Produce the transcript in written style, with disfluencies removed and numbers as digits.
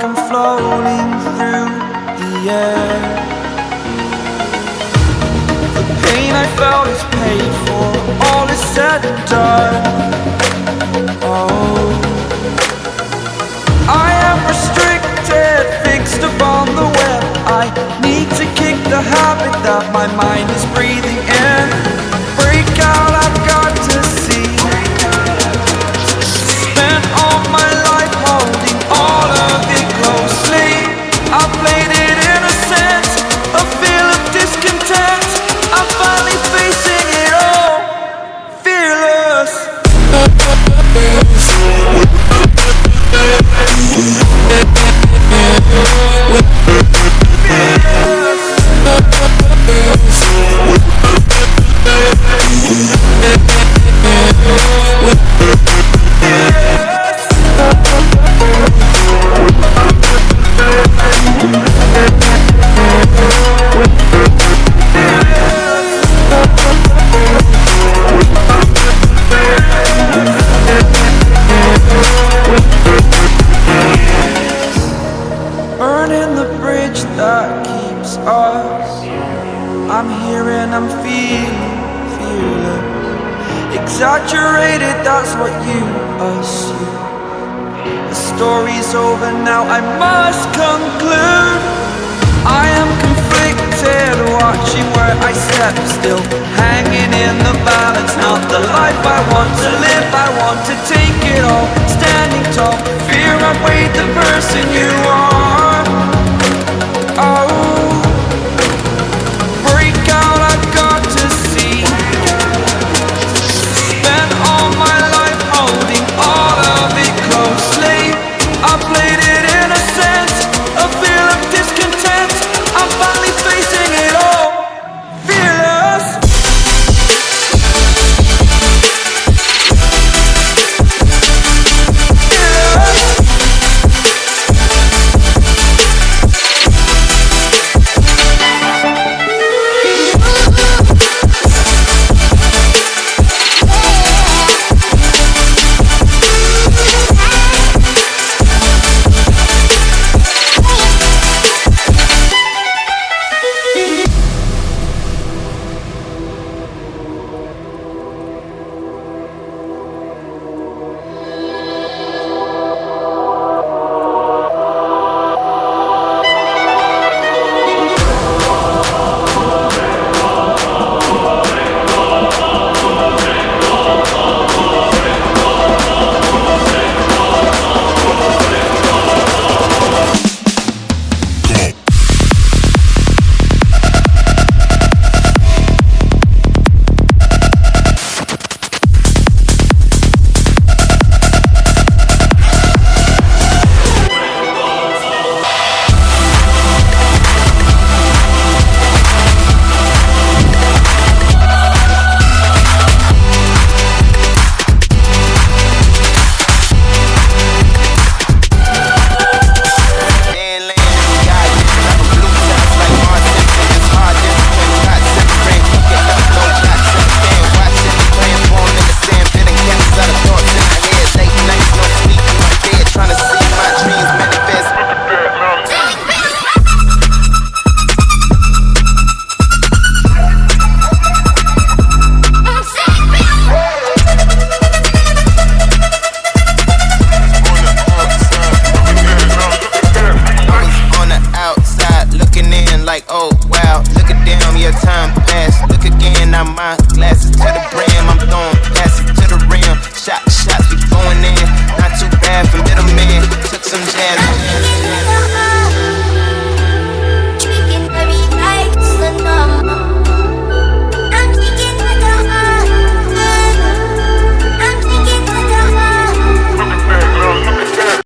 like I'm floating through the air. The pain I felt is paid for, all is said and done. Oh, I am restricted, fixed upon the web. I need to kick the habit that my mind is breathing in. Break out, I've got to see. Spent all my life holding all of it closely. I played it innocent, a feel of discontent. I'm finally facing it all, fearless. Burning the bridge that keeps us. I'm here and I'm feeling fearless. Exaggerated, that's what you assume. The story's over now, I must conclude. I am conflicted, watching where I step still, hanging in the balance. Not the life I want to live, I want to take it all. Standing tall, fear I've weighed the person you are.